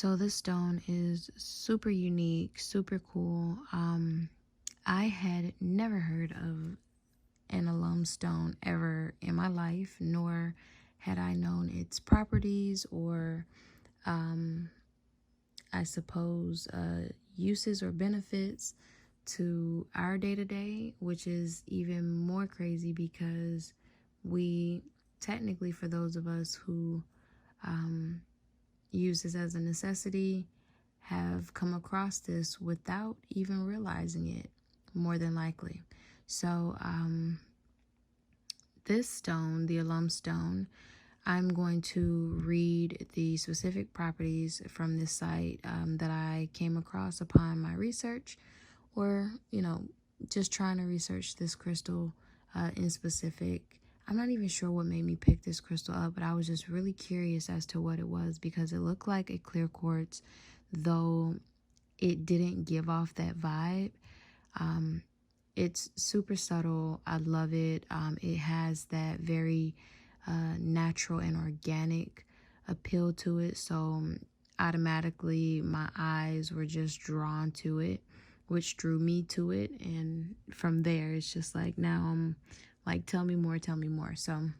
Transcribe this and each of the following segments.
So this stone is super unique, super cool. I had never heard of an alum stone ever in my life, nor had I known its properties or, um, I suppose, uses or benefits to our day to day, which is even more crazy because we technically, for those of us who um, use this as a necessity, have come across this without even realizing it, more than likely. So, this stone, the alum stone, I'm going to read the specific properties from this site that I came across upon my research, or, just trying to research this crystal in specific. I'm not even sure what made me pick this crystal up, but I was just really curious as to what it was because it looked like a clear quartz, though it didn't give off that vibe. Um, it's super subtle. I love it. It has that very natural and organic appeal to it. So automatically my eyes were just drawn to it, which drew me to it. And from there, it's just like, now I'm like, tell me more, tell me more. So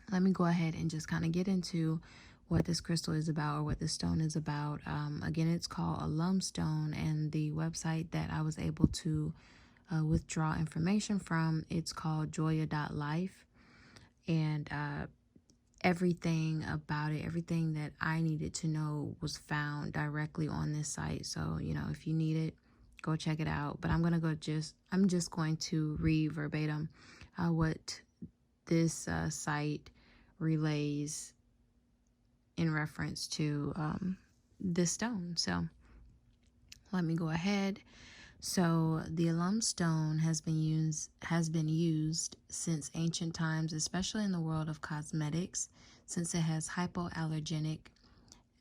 let me go ahead and just kind of get into what this crystal is about, or what this stone is about. Again, it's called Alum stone, and the website that I was able to withdraw information from, it's called Joya.life. And everything about it, everything that I needed to know was found directly on this site. So, if you need it, go check it out. But I'm just going to read verbatim what this site relays in reference to this stone. So let me go ahead. So the alum stone has been used since ancient times, especially in the world of cosmetics, since it has hypoallergenic,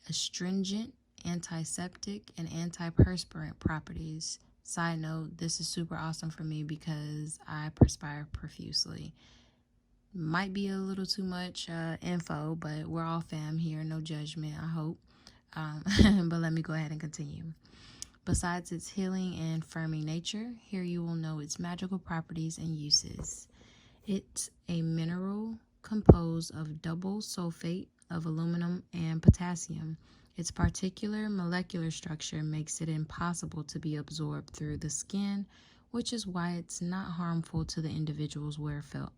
astringent, antiseptic, and antiperspirant properties. Side note, this is super awesome for me because I perspire profusely. Might be a little too much info, but we're all fam here, no judgment, I hope. But let me go ahead and continue. Besides its healing and firming nature, here you will know its magical properties and uses. It's a mineral composed of double sulfate of aluminum and potassium. Its particular molecular structure makes it impossible to be absorbed through the skin, which is why it's not harmful to the individual's welfare.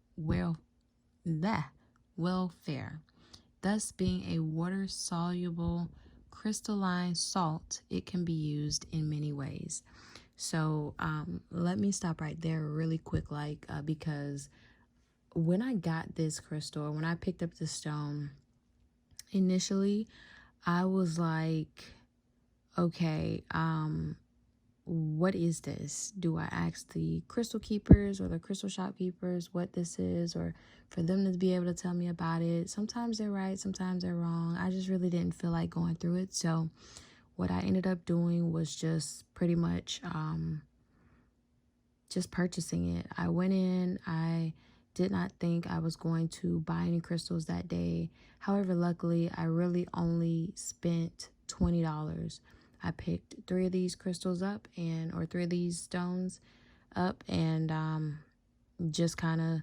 Thus, being a water-soluble crystalline salt, it can be used in many ways. So let me stop right there really quick, because when I got this crystal, when I picked up the stone, initially, I was like, okay, what is this? Do I ask the crystal keepers or the crystal shopkeepers what this is, or for them to be able to tell me about it? Sometimes they're right, sometimes they're wrong. I just really didn't feel like going through it. So what I ended up doing was just pretty much just purchasing it. I went in, I did not think I was going to buy any crystals that day. However, luckily, I really only spent $20. I picked 3 of these crystals up, or 3 of these stones up, and just kind of,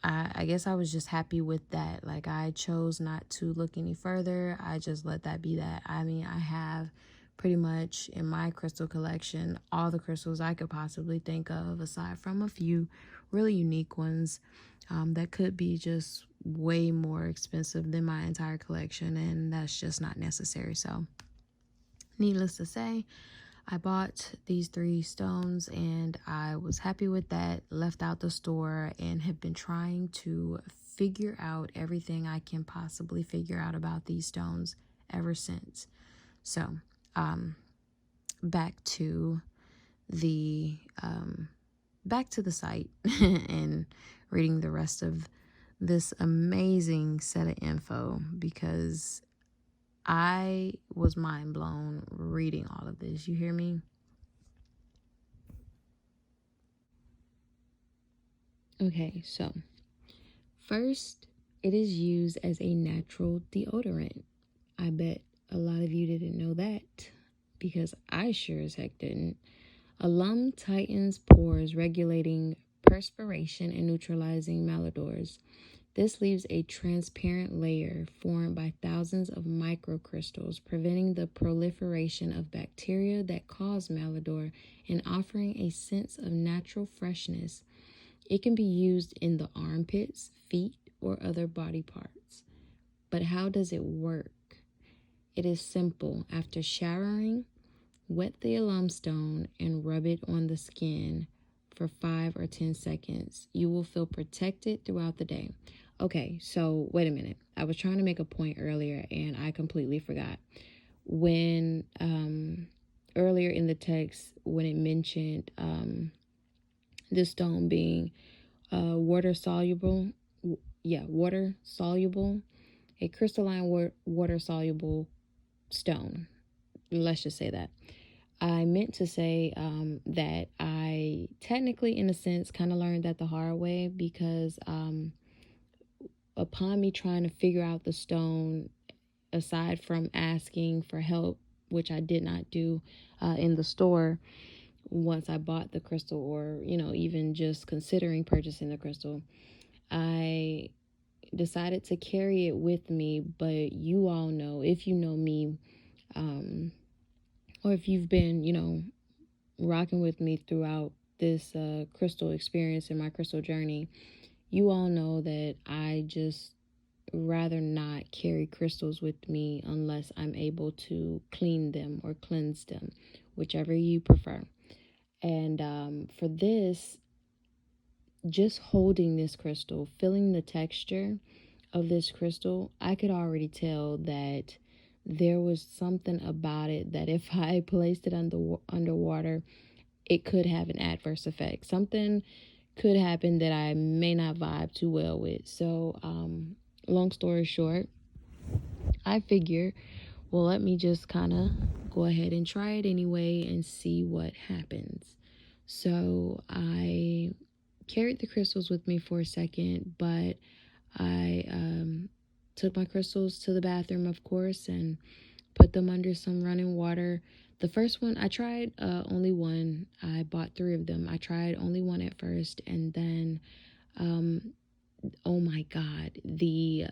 I guess I was just happy with that. Like, I chose not to look any further. I just let that be that. I mean, I have pretty much in my crystal collection all the crystals I could possibly think of, aside from a few really unique ones that could be just way more expensive than my entire collection, and that's just not necessary. So needless to say, I bought these 3 stones and I was happy with that, left out the store, and have been trying to figure out everything I can possibly figure out about these stones ever since. So, back to the site and reading the rest of this amazing set of info, because I was mind blown reading all of this. You hear me? Okay, so first, it is used as a natural deodorant. I bet a lot of you didn't know that, because I sure as heck didn't. Alum tightens pores, regulating perspiration and neutralizing malodors. This leaves a transparent layer formed by thousands of microcrystals, preventing the proliferation of bacteria that cause malodor and offering a sense of natural freshness. It can be used in the armpits, feet, or other body parts. But how does it work? It is simple. After showering, wet the alum stone and rub it on the skin for 5 or 10 seconds. You will feel protected throughout the day. Okay, so wait a minute. I was trying to make a point earlier and I completely forgot. When earlier in the text, when it mentioned this stone being water soluble, water soluble, a crystalline water soluble stone. Let's just say that. I meant to say that I technically, in a sense, kind of learned that the hard way, because upon me trying to figure out the stone, aside from asking for help, which I did not do in the store once I bought the crystal, or, even just considering purchasing the crystal, I decided to carry it with me. But you all know, if you know me, or if you've been, rocking with me throughout this crystal experience and my crystal journey, you all know that I just rather not carry crystals with me unless I'm able to clean them or cleanse them, whichever you prefer. And for this, just holding this crystal, feeling the texture of this crystal, I could already tell that there was something about it that if I placed it underwater, it could have an adverse effect. Something could happen that I may not vibe too well with. So, long story short, I figure, well, let me just kind of go ahead and try it anyway and see what happens. So I carried the crystals with me for a second, but I took my crystals to the bathroom, of course, and put them under some running water. The first one, I tried only one. I bought 3 of them. I tried only one at first, and then, oh my God, the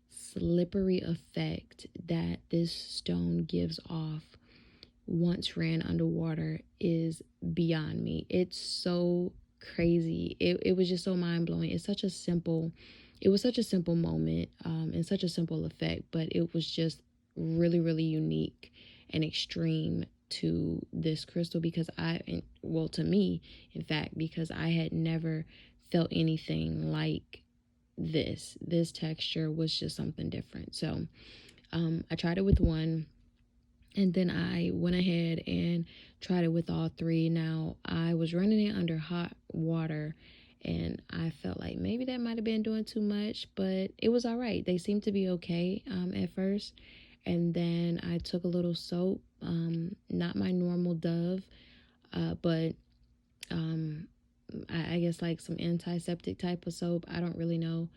slippery effect that this stone gives off once ran underwater is beyond me. It's so crazy. It was just so mind-blowing. It was such a simple moment, and such a simple effect, but it was just really, really unique and extreme to this crystal, because to me, in fact, because I had never felt anything like this texture was just something different. So I tried it with one, and then I went ahead and tried it with all 3. Now, I was running it under hot water, and I felt like maybe that might have been doing too much, but it was all right. They seemed to be okay at first. And then I took a little soap, not my normal Dove, but I guess like some antiseptic type of soap. I don't really know,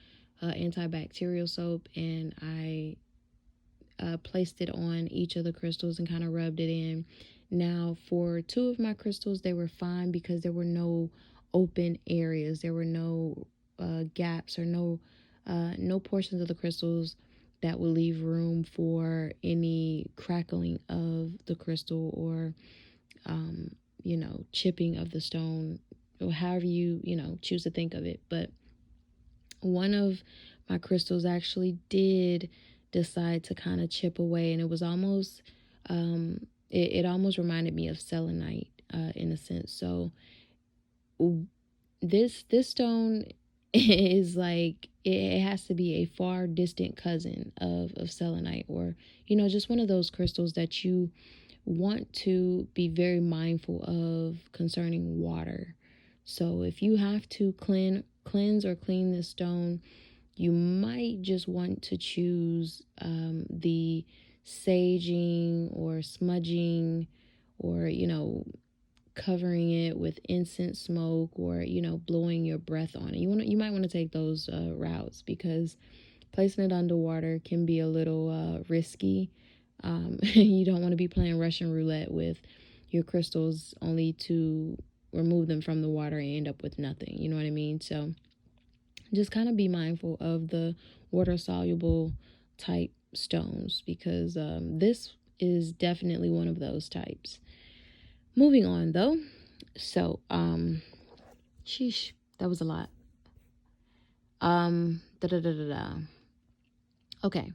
antibacterial soap, and I placed it on each of the crystals and kind of rubbed it in. Now, for 2 of my crystals, they were fine because there were no open areas. There were no gaps, or no portions of the crystals that would leave room for any crackling of the crystal, or chipping of the stone, or however you choose to think of it. But one of my crystals actually did decide to kind of chip away, and it was almost it almost reminded me of selenite, in a sense. So this stone is like, it has to be a far distant cousin of selenite, or just one of those crystals that you want to be very mindful of concerning water. So if you have to cleanse or clean this stone, you might just want to choose the saging or smudging, or covering it with incense smoke, or blowing your breath on it. You might want to take those routes, because placing it underwater can be a little risky. You don't want to be playing Russian roulette with your crystals only to remove them from the water and end up with nothing. You know what I mean? So just kind of be mindful of the water soluble type stones, because this is definitely one of those types. Moving on though. So, sheesh, that was a lot. Da da da da da. Okay.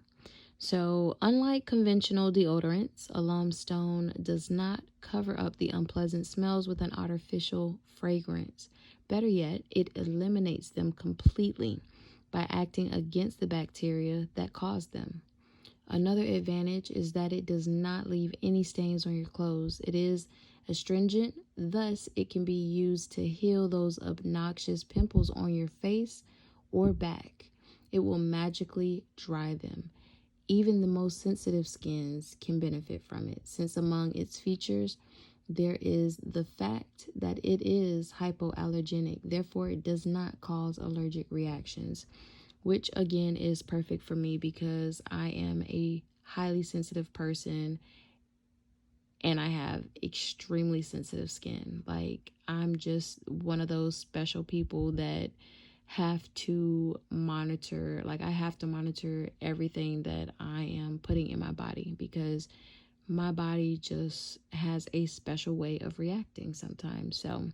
So, unlike conventional deodorants, alum stone does not cover up the unpleasant smells with an artificial fragrance. Better yet, it eliminates them completely by acting against the bacteria that cause them. Another advantage is that it does not leave any stains on your clothes. It is astringent, thus, it can be used to heal those obnoxious pimples on your face or back. It will magically dry them. Even the most sensitive skins can benefit from it, since among its features, there is the fact that it is hypoallergenic. Therefore, it does not cause allergic reactions, which again is perfect for me because I am a highly sensitive person and I have extremely sensitive skin. Like, I'm just one of those special people that have to monitor, like, I have to monitor everything that I am putting in my body, because my body just has a special way of reacting sometimes. So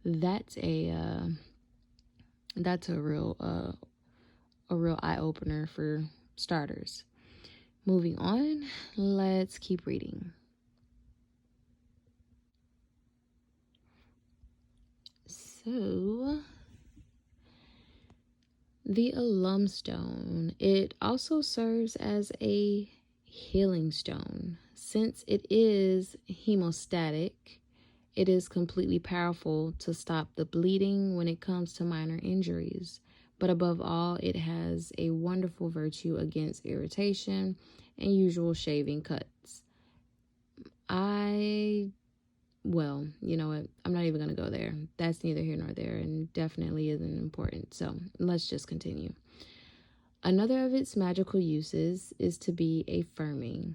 that's a real eye opener for starters. Moving on, let's keep reading. So, the alum stone, it also serves as a healing stone. Since it is hemostatic, it is completely powerful to stop the bleeding when it comes to minor injuries. But above all, it has a wonderful virtue against irritation and usual shaving cuts. Well, you know what? I'm not even going to go there. That's neither here nor there and definitely isn't important. So let's just continue. Another of its magical uses is to be a firming.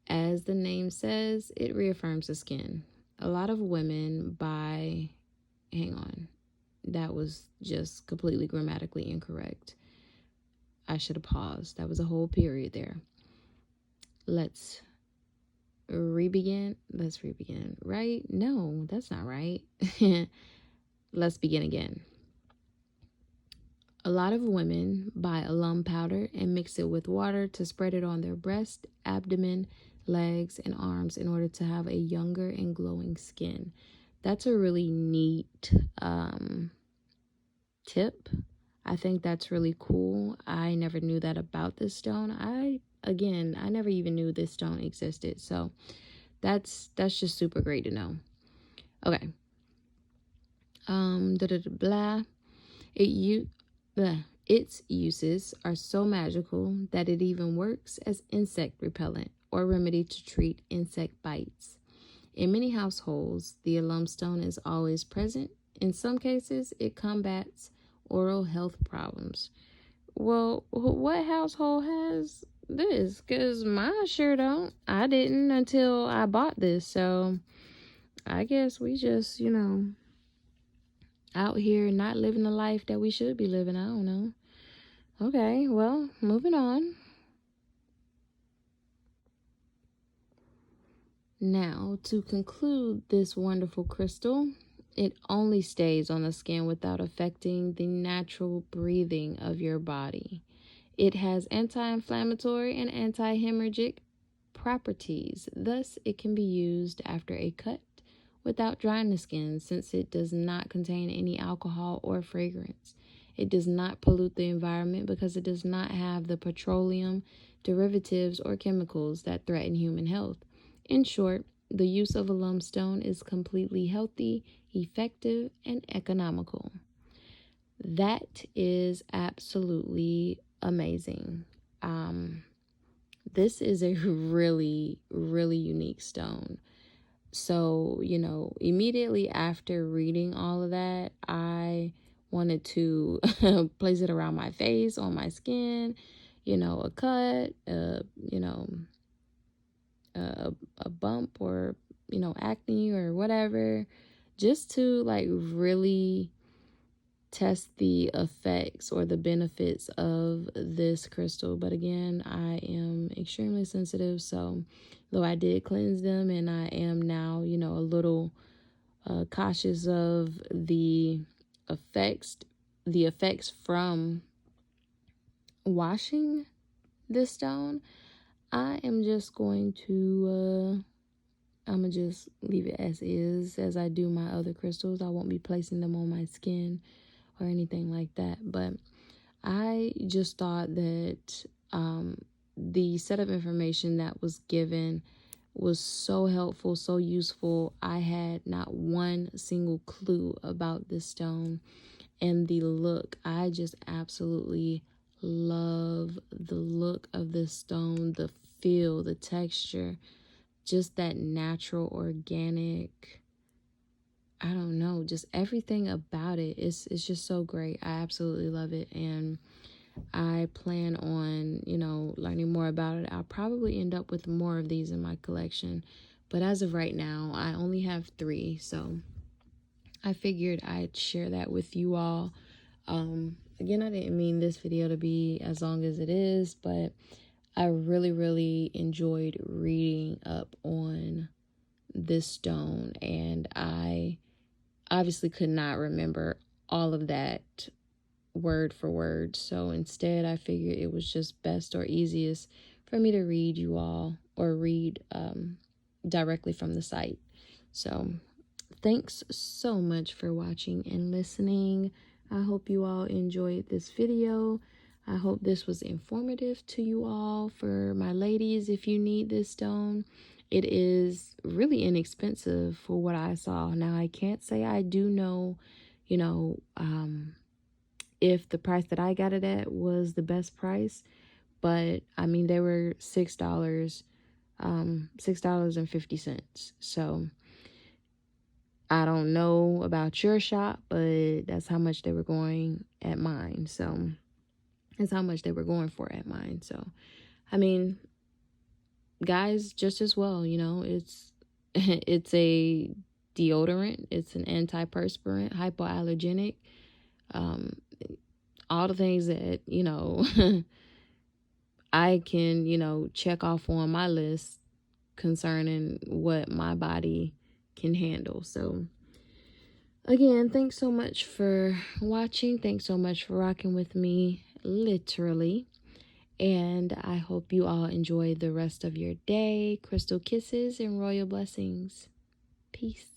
As the name says, it reaffirms the skin. A lot of women buy. Hang on. That was just completely grammatically incorrect. I should have paused. That was a whole period there. Let's re-begin. Right? No, that's not right. Let's begin again. A lot of women buy alum powder and mix it with water to spread it on their breast, abdomen, legs, and arms in order to have a younger and glowing skin. That's a really neat tip. I think that's really cool. I never knew that about this stone. I never even knew this stone existed. So that's just super great to know. Okay. Blah. Its uses are so magical that it even works as insect repellent or remedy to treat insect bites. In many households, the alum stone is always present. In some cases, it combats oral health problems. Well, what household has this? Because mine sure don't. I didn't until I bought this. So I guess we just, out here not living the life that we should be living. I don't know. Okay, well, moving on. Now, to conclude this wonderful crystal, it only stays on the skin without affecting the natural breathing of your body. It has anti-inflammatory and anti-hemorrhagic properties. Thus, it can be used after a cut without drying the skin, since it does not contain any alcohol or fragrance. It does not pollute the environment because it does not have the petroleum, derivatives, or chemicals that threaten human health. In short, the use of alum stone is completely healthy, effective, and economical. That is absolutely amazing. This is a really, really unique stone. So, immediately after reading all of that, I wanted to place it around my face, on my skin, a cut, a bump, or, acne or whatever, just to like really test the effects or the benefits of this crystal. But again, I am extremely sensitive, so though I did cleanse them, and I am now, a little cautious of effects the effects from washing this stone, I am just going to I'm gonna just leave it as is, as I do my other crystals. I won't be placing them on my skin or anything like that. But I just thought that the set of information that was given was so helpful, so useful. I had not one single clue about this stone. And the look, I just absolutely love the look of this stone, the feel, the texture, just that natural, organic, I don't know, just everything about it. It's just so great. I absolutely love it. And I plan on, learning more about it. I'll probably end up with more of these in my collection. But as of right now, I only have 3. So I figured I'd share that with you all. Again, I didn't mean this video to be as long as it is, but I really, really enjoyed reading up on this stone, and I obviously could not remember all of that word for word. So instead, I figured it was just best or easiest for me to read you all, or read directly from the site. So thanks so much for watching and listening. I hope you all enjoyed this video. I hope this was informative to you all. For my ladies, if you need this stone, it is really inexpensive for what I saw. Now, I can't say I do know, if the price that I got it at was the best price, but I mean, they were $6, $6.50. So I don't know about your shop, but that's how much they were going at mine. So that's how much they were going for at mine. So, I mean, guys, just as well, it's it's a deodorant, it's an antiperspirant, hypoallergenic, all the things that, I can, check off on my list concerning what my body can handle. So again, thanks so much for watching. Thanks so much for rocking with me, literally. And I hope you all enjoy the rest of your day. Crystal kisses and royal blessings. Peace.